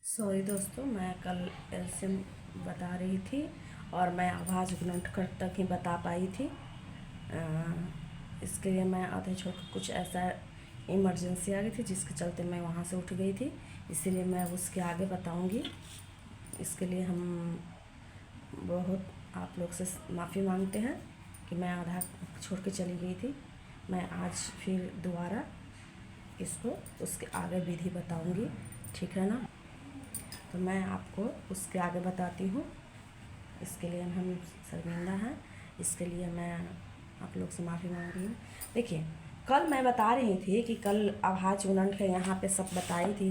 Sorry दोस्तों, मैं कल एलसीएम बता रही थी और मैं आवाज़ गुणनखंड तक ही बता पाई थी। इसके लिए मैं आधे छोड़ कुछ ऐसा इमरजेंसी आ गई थी जिसके चलते मैं वहाँ से उठ गई थी, इसीलिए मैं उसके आगे बताऊँगी। इसके लिए हम बहुत आप लोग से माफ़ी मांगते हैं कि मैं आधा छोड़ के चली गई थी। मैं आज फिर दोबारा इसको उसके आगे विधि बताऊँगी, ठीक है ना। तो मैं आपको उसके आगे बताती हूँ। इसके लिए हम शर्मिंदा हैं, इसके लिए मैं आप लोग से माफ़ी मांग रही हूँ। देखिए, कल मैं बता रही थी कि कल आवाज़ गुणनखंड यहाँ पे सब बताई थी,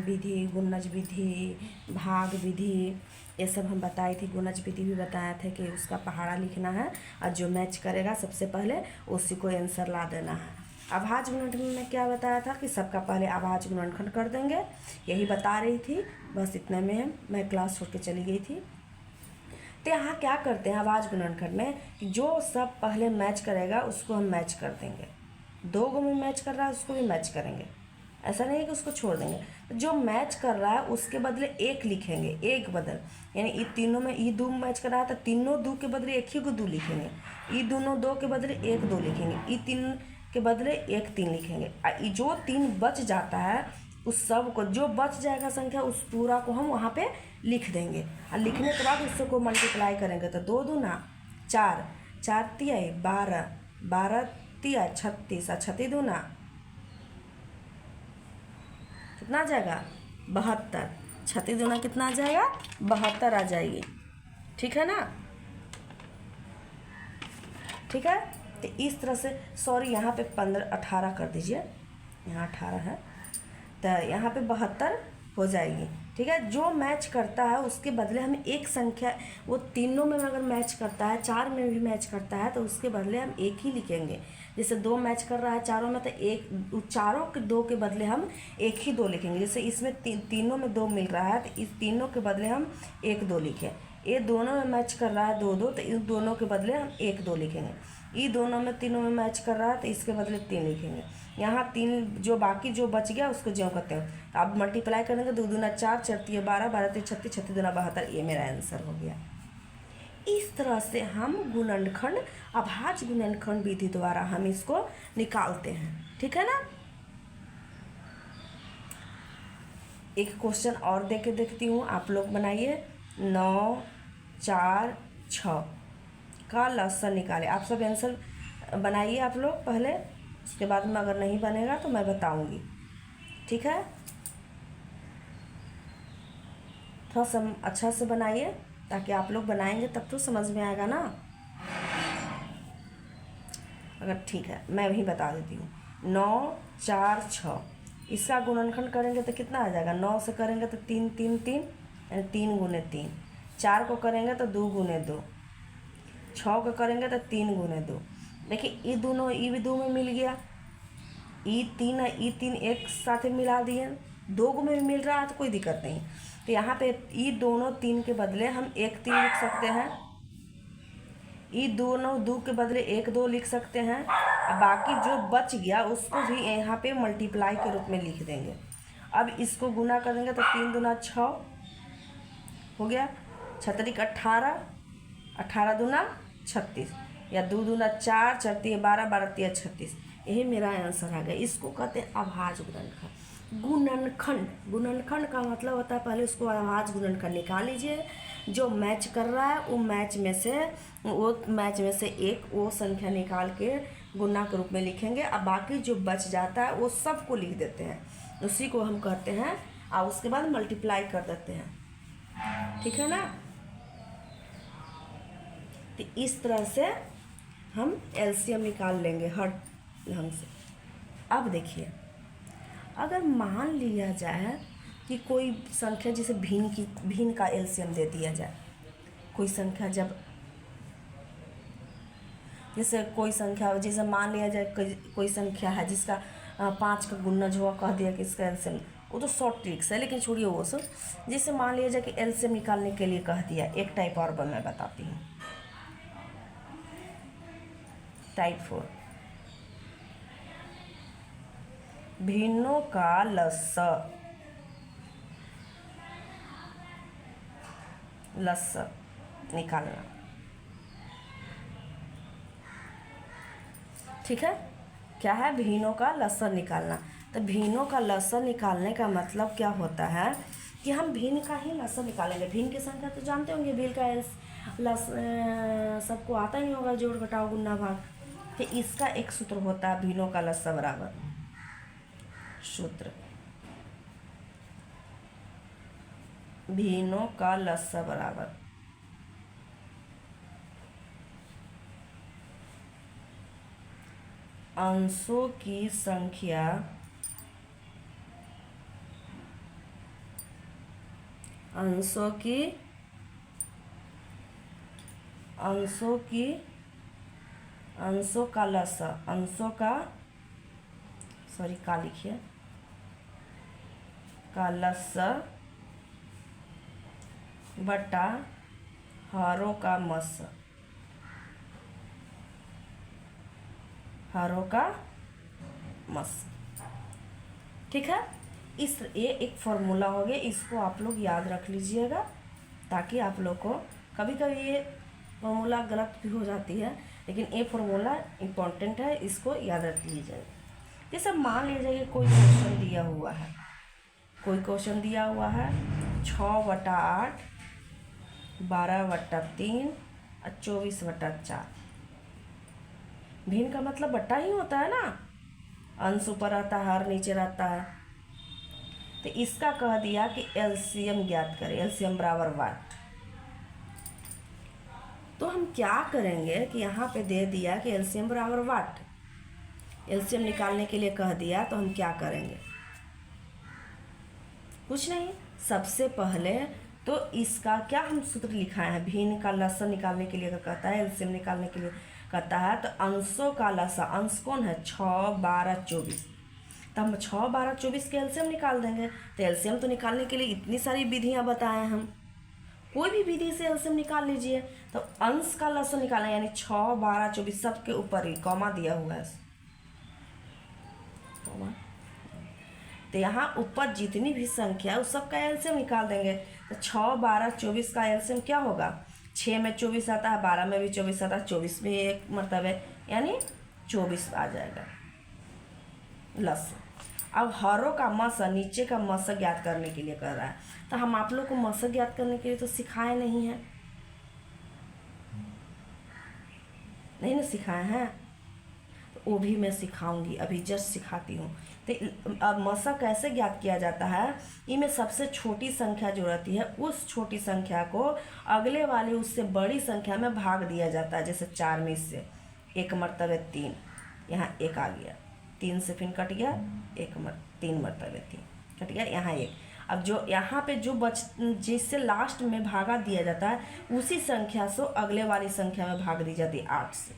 विधि, गुणज विधि, भाग विधि, ये सब हम बताई थी। गुणज विधि भी बताया था कि उसका पहाड़ा लिखना है और जो मैच करेगा सबसे पहले उसी को आंसर ला देना है। आवाज़ गुणनखंड में क्या बताया था कि सबका पहले आवाज़ गुणनखंड कर देंगे, यही बता रही थी। बस इतने में मैं क्लास छोड़ के चली गई थी। तो यहाँ क्या करते हैं आवाज़ गुणनखंड में कि जो सब पहले मैच करेगा उसको हम मैच कर देंगे। दो गो में मैच कर रहा है उसको भी मैच करेंगे, ऐसा नहीं है कि उसको छोड़ देंगे। तो जो मैच कर रहा है उसके बदले एक लिखेंगे, एक बदल, यानी ये तीनों में ये दो मैच कर रहा है तो तीनों दो के बदले एक ही को दो लिखेंगे, ये दोनों दो के बदले एक दो लिखेंगे, ये तीन के बदले एक तीन लिखेंगे। ये जो तीन बच जाता है उस सब को, जो बच जाएगा संख्या उस पूरा को हम वहाँ पे लिख देंगे। और लिखने के बाद उसको मल्टीप्लाई करेंगे तो दो दूना चार, चार तिया 12, 12 तिया 36, 36 दूना कितना आ जाएगा 72, 36 दूना कितना आ जाएगा 72 आ जाएगी, ठीक है ना। ठीक है, तो इस तरह से सॉरी यहाँ पे 15 18 कर दीजिए, यहाँ 18 है तो यहाँ पे 72 हो जाएगी, ठीक है। जो मैच करता है उसके बदले हम एक संख्या, वो तीनों में अगर मैच करता है, चार में भी मैच करता है तो उसके बदले हम एक ही लिखेंगे। जैसे दो मैच कर रहा है चारों में तो एक, चारों के दो के बदले हम एक ही दो लिखेंगे। जैसे इसमें तीनों में दो मिल रहा है तो इस तीनों के बदले हम एक दो लिखें। ये दोनों में मैच कर रहा है दो दो तो इन दोनों के बदले हम एक दो लिखेंगे। ये दोनों में तीनों में मैच कर रहा है तो इसके बदले तीन लिखेंगे। यहाँ तीन जो बाकी जो बच गया उसको ज्यों करते हैं। तो आप मल्टीप्लाई करेंगे, दो दूना चार, चार तिया 12, 12 तिया 36, 36 दूना 72, ये मेरा आंसर हो गया। इस तरह से हम गुणनखंड, अभाज्य गुणनखंड विधि द्वारा हम इसको निकालते हैं, ठीक है ना। एक क्वेश्चन और दे के देखती हूँ, आप लोग बनाइए। 9, 4, 6 का लसन निकाले। आप सब आंसर बनाइए आप लोग पहले, उसके बाद में अगर नहीं बनेगा तो मैं बताऊंगी, ठीक है। थोड़ा सा अच्छा से बनाइए ताकि आप लोग बनाएंगे तब तो समझ में आएगा ना। अगर ठीक है मैं भी बता देती हूँ। 9, 4, 6 इसका गुणनखंड करेंगे तो कितना आ जाएगा। 9 से करेंगे तो 3, 3, 3 यानी 3 गुने 3। 4 को करेंगे तो 2 गुने 2। 6 को करेंगे तो 3 गुने 2। देखिए ये दोनों, ये भी 2 में मिल गया, ई 3 है, ई 3 एक साथ मिला दिए, 2 में भी मिल रहा है तो कोई दिक्कत नहीं। तो यहाँ पे ई दोनों 3 के बदले हम 1 3 लिख सकते हैं, ये दोनों 2 के बदले 1 2 लिख सकते हैं। बाकी जो बच गया उसको भी यहाँ पे मल्टीप्लाई के रूप में लिख देंगे। अब इसको गुना करेंगे तो 3 दूना 6 हो गया, 36 18, 18 दूना 36 या 2 दूना 4, 4 तिया 12, 12 तिया 36, यही मेरा आंसर आ गया। इसको कहते हैं अभाज्य गुणनखंड। गुणनखंड, गुणनखंड का मतलब होता है पहले उसको अभाज्य गुणनखंड निकाल लीजिए। जो मैच कर रहा है वो मैच में से एक वो संख्या निकाल के गुना के रूप में लिखेंगे, और बाकी जो बच जाता है वो सबको लिख देते हैं, उसी को हम कहते हैं, और उसके बाद मल्टीप्लाई कर देते हैं, ठीक है ना। तो इस तरह से हम एलसीएम निकाल लेंगे हर ढंग से। अब देखिए, अगर मान लिया जाए कि कोई संख्या जैसे भिन्न का एलसीएम दे दिया जाए, कोई संख्या जब जैसे कोई संख्या, जैसे मान लिया जाए कोई संख्या है जिसका 5 का गुणज हुआ, कह दिया कि इसका एलसीएम, वो तो शॉर्ट ट्रिक्स है लेकिन छोड़िए वो सब। जैसे मान लिया जाए कि एलसीएम निकालने के लिए कह दिया, एक टाइप और मैं बताती हूँ। टाइप 4, भिन्नों का लसा लसर निकालना। ठीक है, क्या है? भिन्नों का लसर निकालना। तो भिन्नों का लसर निकालने का मतलब क्या होता है कि हम भिन्न का ही लसर निकालेंगे। भिन्न की संख्या तो जानते होंगे, भिन्न का सबको आता ही होगा, जोड़ घटाओ गुना भाग। तो इसका एक सूत्र होता है भिन्नों का लसर बराबर, सूत्र भिन्नों का लसर बराबर अंशों की संख्या अंशों का लसर, अंशों का सॉरी का लिखिए, का लसर बटा हरों का मस, हरों का मस। ठीक है, ये एक फॉर्मूला हो गया, इसको आप लोग याद रख लीजिएगा ताकि आप लोग को कभी कभी ये फॉर्मूला गलत भी हो जाती है, लेकिन ये फॉर्मूला इम्पोर्टेंट है, इसको याद रख लीजिएगा। जैसे मान लीजिए कोई क्वेश्चन दिया हुआ है, 6/8, 12/3 और 24/4। भिन्न का मतलब बट्टा ही होता है ना, अंश ऊपर रहता है, हर नीचे रहता है। तो इसका कह दिया कि एलसीएम ज्ञात करें, एलसीएम बराबर वाट। तो हम क्या करेंगे कि यहाँ पे दे दिया कि एलसीएम बराबर वाट, एलसीएम निकालने के लिए कह दिया, तो हम क्या करेंगे? कुछ नहीं, सबसे पहले तो इसका क्या हम सूत्र लिखा है, भिन्न का लसर निकालने के लिए कहता है, एलसीएम निकालने के लिए कहता है। तो अंशों का लसर, अंश कौन है? 6, 12, 24। तो हम 6, 12, 24 के एलसीएम निकाल देंगे। तो एलसीएम तो निकालने के लिए इतनी सारी विधियां बताएं हम, कोई भी विधि से एलसीएम निकाल लीजिए। तो अंश का लसर निकालना, यानी 6, 12, 24 सबके ऊपर ही कॉमा दिया हुआ है, तो यहाँ ऊपर जितनी भी संख्या है उस सबका एलसीएम निकाल देंगे। तो 6, 12, 24 का एलसीएम क्या होगा? 6 में 24 आता है, 12 में भी 24 आता है, 24 में एक मरतबे, यानी 24 आ जाएगा लस। अब हरों का मस, नीचे का मस ज्ञात करने के लिए कर रहा है। तो हम आप लोग को मस ज्ञात करने के लिए तो सिखाए नहीं है, नहीं ना सिखाए हैं, तो वो भी मैं सिखाऊंगी, अभी जस्ट सिखाती हूँ। तो अब मसा कैसे ज्ञात किया जाता है? इनमें सबसे छोटी संख्या जो रहती है, उस छोटी संख्या को अगले वाले उससे बड़ी संख्या में भाग दिया जाता है। जैसे 4 में इससे एक मरतबे 3, यहाँ 1 आ गया, 3 से फिर कट गया, 3 मरतबे 3 कट गया, यहाँ 1। अब जो यहाँ पे जो जिससे लास्ट में भागा दिया जाता है, उसी संख्या से अगले वाली संख्या में भाग दी जाती है 8 से।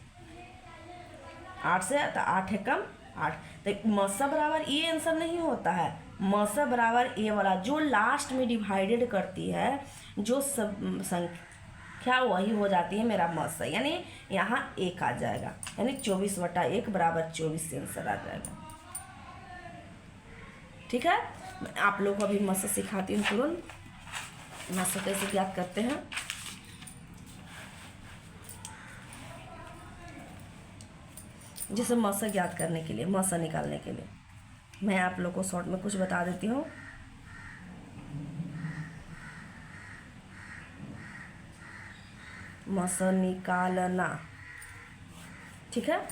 तो 8 है कम 8। तो मसा बराबर ये आंसर नहीं होता है, मसा बराबर ये वाला जो लास्ट में डिवाइडेड करती है जो सब संख्या, वही हो जाती है मेरा मसा, यानी यहाँ 1 आ जाएगा, यानी 24/1 बराबर 24 से आंसर आ जाएगा। ठीक है, मैं आप लोग को अभी मसा सिखाती हूँ तुरंत, मसा कैसे ज्ञात करते हैं। जैसे मसा ज्ञात करने के लिए, मसा निकालने के लिए मैं आप लोग को शॉर्ट में कुछ बता देती हूँ। मसा निकालना, ठीक है।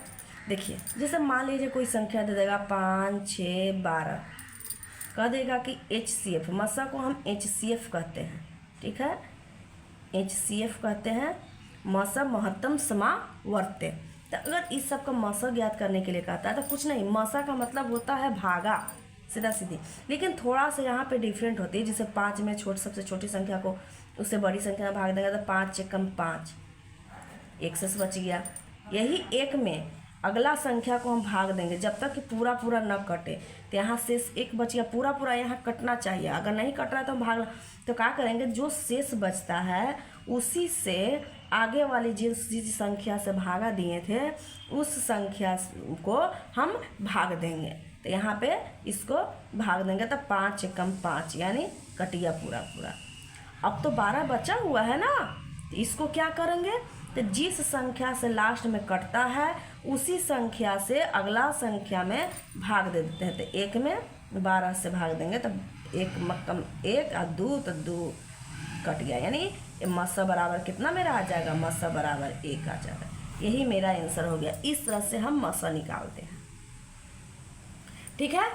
देखिए, जैसे मान लीजिए कोई संख्या दे देगा 5, 6, 12, कह देगा कि HCF, मसा को हम HCF कहते हैं, ठीक है, HCF कहते हैं, मसा महत्तम समावर्त्य। तो अगर इस सब का मसा ज्ञात करने के लिए कहता है तो कुछ नहीं, मसा का मतलब होता है भागा, सीधा सीधी, लेकिन थोड़ा सा यहाँ पे डिफरेंट होती है। जैसे 5 में सबसे छोटी संख्या को उससे बड़ी संख्या में भाग देगा तो 5 से कम 5, 1 से बच गया। यही 1 में अगला संख्या को हम भाग देंगे जब तक कि पूरा पूरा न कटे, तो यहाँ शेष 1 बच गया, पूरा पूरा यहाँ कटना चाहिए, अगर नहीं कट रहा तो भाग, तो क्या करेंगे, जो शेष बचता है उसी से आगे वाली जिस संख्या से भागा दिए थे उस संख्या को हम भाग देंगे। तो यहाँ पे इसको भाग देंगे तो 5 से कम 5, यानी कटिया पूरा पूरा। अब तो 12 बचा हुआ है ना, तो इसको क्या करेंगे, तो जिस संख्या से लास्ट में कटता है उसी संख्या से अगला संख्या में भाग दे देते हैं। तो 1 में 12 से भाग देंगे तो 1 मक्कम 1 और 2 तो 2 कट गया, यानी मस्सा बराबर कितना मेरा आ जाएगा, मस्सा बराबर 1 आ जाएगा। यही मेरा आंसर हो गया। इस तरह से हम मस्सा निकालते हैं। ठीक है,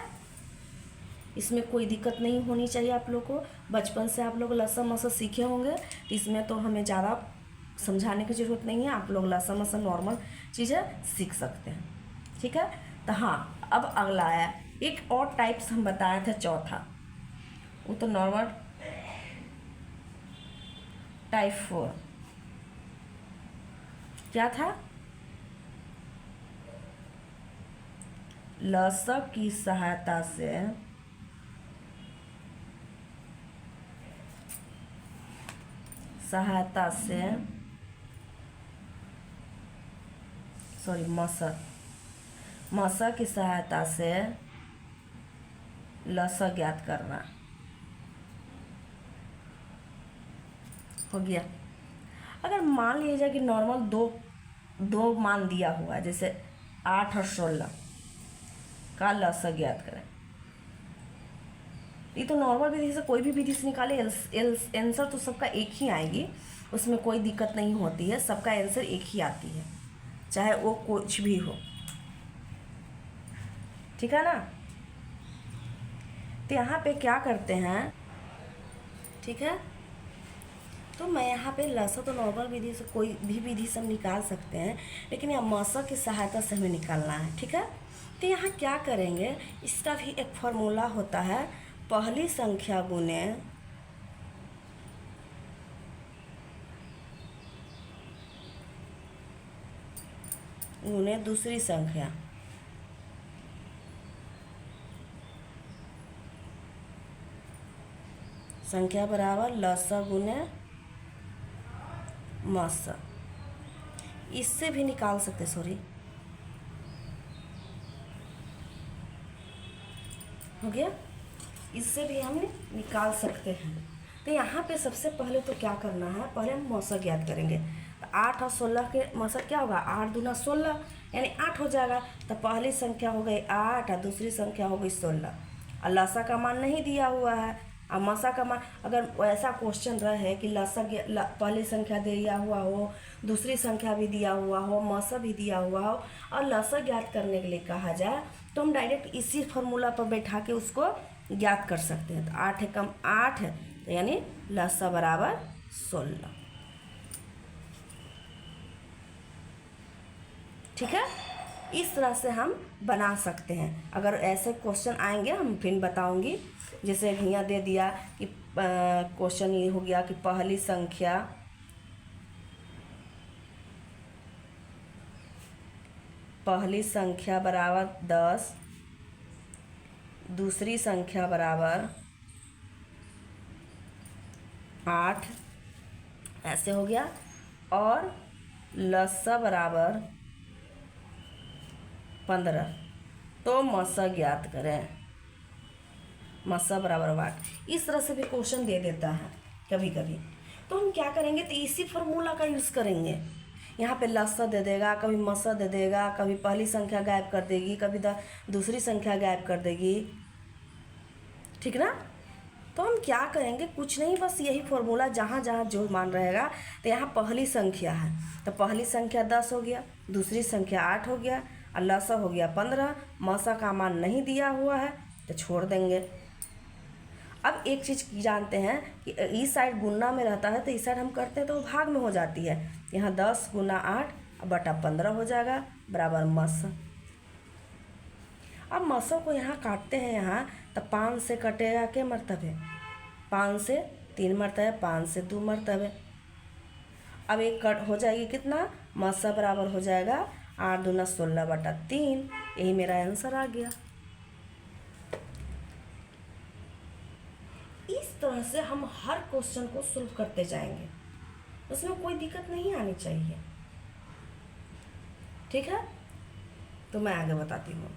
इसमें कोई दिक्कत नहीं होनी चाहिए। आप लोग को बचपन से आप लोग लसा मसा सीखे होंगे, इसमें तो हमें ज़्यादा समझाने की ज़रूरत नहीं है। आप लोग लसा मसा नॉर्मल चीज़ें सीख सकते हैं। ठीक है, तो हाँ, अब अगला आया एक और टाइप्स हम बताए थे चौथा, वो तो नॉर्मल टाइप 4 क्या था, लसक की सहायता से मसा की सहायता से लसा ज्ञात करना। हो गया। अगर मान लीजिए कि नॉर्मल दो मान दिया हुआ है, जैसे 8 और 16 का लसा ज्ञात करें, ये तो नॉर्मल विधि से कोई भी विधि से निकाले आंसर तो सबका एक ही आएगी, उसमें कोई दिक्कत नहीं होती है, सबका आंसर एक ही आती है, चाहे वो कुछ भी हो। ठीक है ना। तो यहाँ पे क्या करते हैं, ठीक है, तो मैं यहाँ पे लसा तो नॉर्मल विधि से कोई भी विधि से हम निकाल सकते हैं, लेकिन यहाँ मसा की सहायता से हमें निकालना है। ठीक है, तो यहाँ क्या करेंगे, इसका भी एक फॉर्मूला होता है, पहली संख्या गुने दूसरी संख्या बराबर लसा गुने मसा। इससे भी निकाल सकते, सॉरी हो गया, इससे भी हम निकाल सकते हैं। तो यहाँ पे सबसे पहले तो क्या करना है, पहले हम मौसा ज्ञात करेंगे। तो 8 और 16 के मौसा क्या होगा, 8 दूना 16 यानी 8 हो जाएगा। तो पहली संख्या हो गई 8 और दूसरी संख्या हो गई 16, और लसा का मान नहीं दिया हुआ है और मसा का मान, अगर ऐसा क्वेश्चन रहे कि पहली संख्या दिया हुआ हो, दूसरी संख्या भी दिया हुआ हो, मसा भी दिया हुआ हो और लसा ज्ञात करने के लिए कहा जाए, तो हम डायरेक्ट इसी फॉर्मूला पर बैठा के उसको ज्ञात कर सकते हैं। तो 8 एकम 8 है, तो यानी लसा बराबर 16। ठीक है, इस तरह से हम बना सकते हैं। अगर ऐसे क्वेश्चन आएंगे हम फिर बताऊंगी। जैसे यहाँ दे दिया कि क्वेश्चन ये हो गया कि पहली संख्या बराबर 10, दूसरी संख्या बराबर 8, ऐसे हो गया, और लसा बराबर 15, तो मसा ज्ञात करें, मसा बराबर 8। इस तरह से भी क्वेश्चन दे देता है कभी कभी। तो हम क्या करेंगे, तो इसी फॉर्मूला का यूज़ करेंगे। यहाँ पे लसा दे देगा, कभी मसा दे देगा, कभी पहली संख्या गायब कर देगी, कभी दूसरी संख्या गायब कर देगी। ठीक ना। तो हम क्या करेंगे, कुछ नहीं, बस यही फॉर्मूला, जहाँ जहाँ जो मान रहेगा। तो यहाँ पहली संख्या है, तो पहली संख्या 10 हो गया, दूसरी संख्या 8 हो गया, और लसा हो गया 15। मसा का मान नहीं दिया हुआ है तो छोड़ देंगे। अब एक चीज़ जानते हैं कि इस साइड गुना में रहता है, तो इस साइड हम करते हैं तो वो भाग में हो जाती है। यहाँ 10 गुना 8 बटा 15 हो जाएगा बराबर मसा। अब मसों को यहाँ काटते हैं, यहाँ तो 5 से कटेगा के मरतबे, 5 से 3 मरतबे, 5 से 2 मरतबे। अब एक कट हो जाएगी कितना, मसा बराबर हो जाएगा 8 दूना 16 बटा 3। यही मेरा आंसर आ गया। इस तरह से हम हर क्वेश्चन को सॉल्व करते जाएंगे, उसमें कोई दिक्कत नहीं आनी चाहिए। ठीक है, तो मैं आगे बताती हूँ।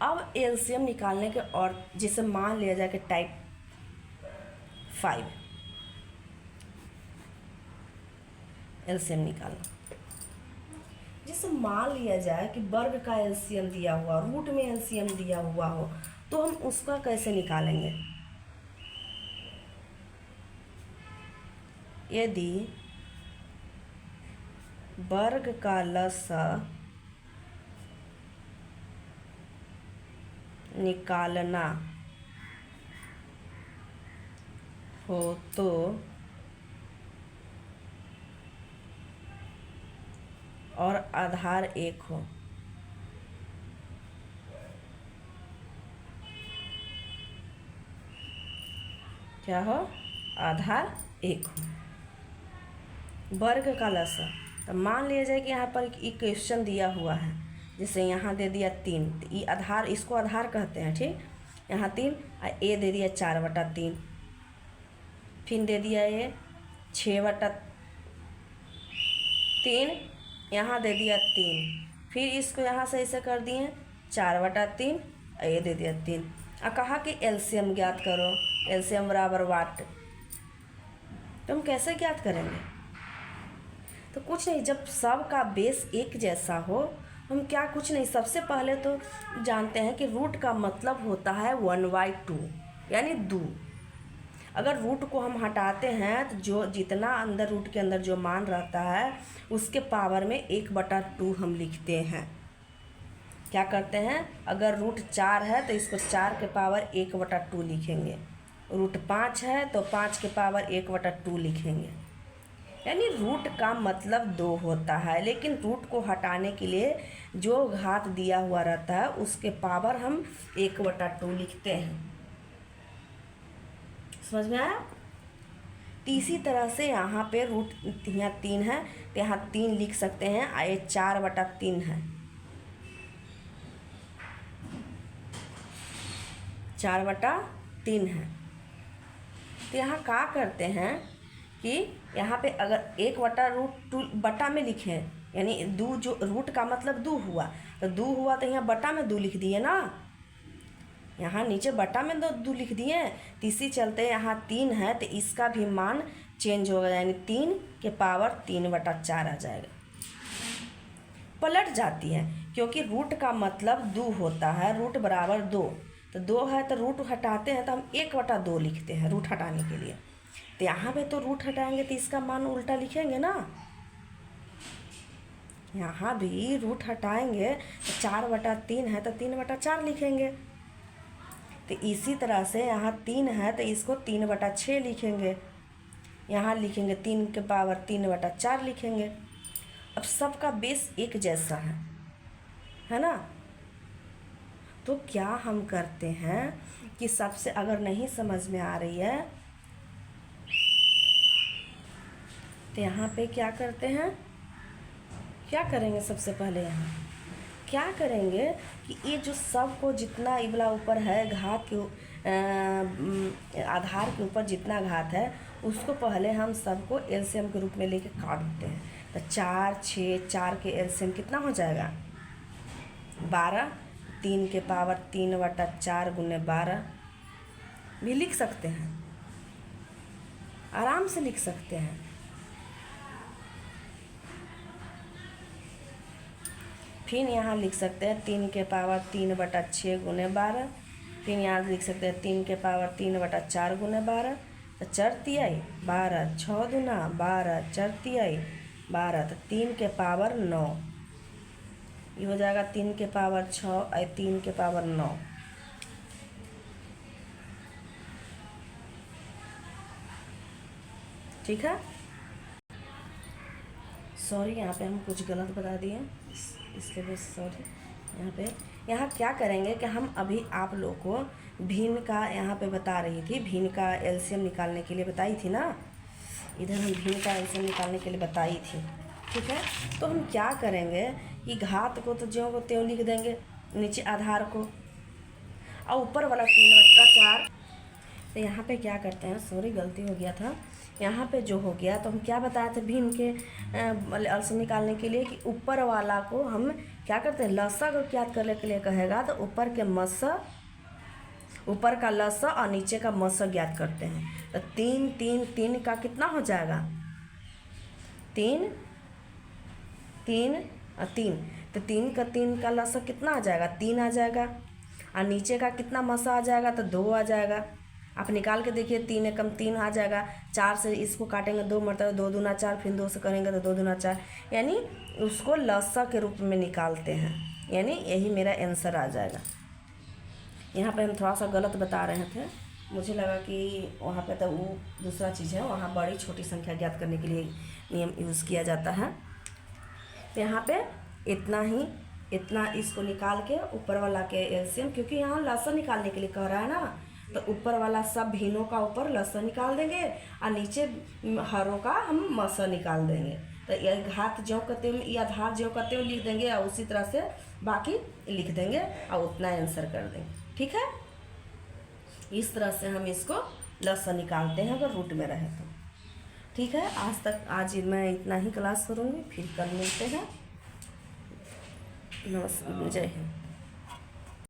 अब एलसीएम निकालने के, और जैसे मान लिया जाए कि टाइप 5 एलसीएम निकालना। जैसे मान लिया जाए कि वर्ग का एलसीएम दिया हुआ, रूट में एलसीएम दिया हुआ हो, तो हम उसका कैसे निकालेंगे? यदि वर्ग का लसाअ निकालना हो तो और आधार 1 हो, क्या हो? आधार 1 हो, वर्ग का लसाअ। तो मान लिया जाए कि यहाँ पर एक इक्वेशन दिया हुआ है, जैसे यहाँ दे दिया 3, तो ये आधार, इसको आधार कहते हैं, ठीक। यहाँ 3 और ए दे दिया 4/3, फिर दे दिया ये 6/3, यहाँ दे दिया 3, फिर इसको यहाँ से ऐसे कर दिए 4/3 और ये दे दिया 3, और कहा कि एलसीएम ज्ञात करो, एलसीएम बराबर वाट। तो हम कैसे ज्ञात करेंगे? तो कुछ नहीं, जब सब का बेस एक जैसा हो, हम क्या, कुछ नहीं, सबसे पहले तो जानते हैं कि रूट का मतलब होता है 1/2 यानी 2। अगर रूट को हम हटाते हैं तो जो जितना अंदर रूट के अंदर जो मान रहता है उसके पावर में 1/2 हम लिखते हैं। क्या करते हैं, अगर रूट 4 है तो इसको 4 के पावर 1/2 लिखेंगे, रूट 5 है तो 5 के पावर 1/2 लिखेंगे। यानी रूट का मतलब 2 होता है, लेकिन रूट को हटाने के लिए जो घात दिया हुआ रहता है उसके पावर हम 1/2 लिखते हैं। समझ में आया? इसी तरह से यहाँ पे रूट, यहाँ 3 है तो यहाँ 3 लिख सकते हैं, और ये 4/3 है, 4/3 है। तो यहाँ क्या करते हैं कि यहाँ पे अगर 1/√2 बटा में लिखें, यानी 2, जो रूट का मतलब 2 हुआ, तो 2 हुआ तो यहाँ बटा में 2 लिख दिए ना, यहाँ नीचे बटा में 2 लिख दिए। तो इसी चलते यहाँ 3 है तो इसका भी मान चेंज होगा, यानी 3 के पावर 3/4 आ जाएगा, पलट जाती है, क्योंकि रूट का मतलब 2 होता है, रूट बराबर 2, तो 2 है तो रूट हटाते हैं तो हम 1/2 लिखते हैं रूट हटाने के लिए। तो यहाँ पे तो रूट हटाएंगे तो इसका मान उल्टा लिखेंगे ना, यहाँ भी रूट हटाएंगे तो 4/3 है तो 3/4 लिखेंगे। तो इसी तरह से यहाँ 3 है तो इसको 3/6 लिखेंगे, यहाँ लिखेंगे 3 के पावर 3/4 लिखेंगे। अब सबका बेस एक जैसा है ना। तो क्या हम करते हैं कि सबसे, अगर नहीं समझ में आ रही है तो यहाँ पे क्या करते हैं, क्या करेंगे, सबसे पहले यहाँ क्या करेंगे कि ये जो सब को जितना इबला ऊपर है, घात के आधार के ऊपर जितना घात है उसको पहले हम सबको एलसीएम के रूप में लेके काटते हैं। तो 4, 6, 4 के एलसीएम कितना हो जाएगा 12, 3 के पावर 3/4 गुने 12 भी लिख सकते हैं, आराम से लिख सकते हैं। फिर यहाँ लिख सकते हैं 3 के पावर 3/6 गुने 12, फिर यहाँ लिख सकते हैं 3 के पावर 3/4 गुने 12, तो 4 तिहाई 12, 6 दूना 12, 4 तिहाई 12, तो 3 के पावर 9, ये हो जाएगा 3 के पावर 6 और 3 के पावर 9। ठीक है, सॉरी यहाँ पे हम कुछ गलत बता दिए, इसके लिए सॉरी। यहाँ क्या करेंगे कि हम अभी आप लोग को भिन्न का यहाँ पे बता रही थी, भिन्न का एलसीएम निकालने के लिए बताई थी ना, इधर हम भिन्न का एलसीएम निकालने के लिए बताई थी। ठीक है, तो हम क्या करेंगे कि घात को तो ज्यों को त्यों लिख देंगे, नीचे आधार को, और ऊपर वाला 3/4। तो यहाँ पे क्या करते हैं, सॉरी गलती हो गया था, यहाँ पे जो हो गया तो हम क्या बताए थे भिन्न के एलसीएम निकालने के लिए कि ऊपर वाला को हम क्या करते हैं, लसा को ज्ञात करने के लिए कहेगा तो ऊपर के मसा, ऊपर का लसा और नीचे का मसा ज्ञात करते हैं। तो 3, 3, 3 का कितना हो जाएगा 3 3 और 3, तो 3 का 3 का लसा कितना आ जाएगा, 3 आ जाएगा। और नीचे का कितना मसा आ जाएगा, तो 2 आ जाएगा। आप निकाल के देखिए, 3 एकम 3 आ जाएगा। 4 से इसको काटेंगे 2 मरतबा, 2 दूना 4, फिर 2 से करेंगे तो 2 दूना 4, यानी उसको लसा के रूप में निकालते हैं, यानी यही मेरा आंसर आ जाएगा। यहाँ पे हम थोड़ा सा गलत बता रहे थे, मुझे लगा कि वहाँ पे तो वो दूसरा चीज़ है, वहाँ बड़ी छोटी संख्या ज्ञात करने के लिए नियम यूज़ किया जाता है। तो यहाँ पे इतना ही, इतना इसको निकाल के ऊपर वाला के एलसीएम, क्योंकि यहाँ लसा निकालने के लिए कह रहा है ना, तो ऊपर वाला सब भिन्नों का ऊपर लसा निकाल देंगे और नीचे हरों का हम मसा निकाल देंगे। तो यह घात ज्यों कहते हैं या आधार ज्यों कहते हैं लिख देंगे, और उसी तरह से बाकी लिख देंगे और उतना आंसर कर देंगे। ठीक है, इस तरह से हम इसको लसा निकालते हैं अगर रूट में रहे तो। ठीक है, आज मैं इतना ही क्लास करूँगी, फिर कल मिलते हैं। नमस्ते, जय हिंद।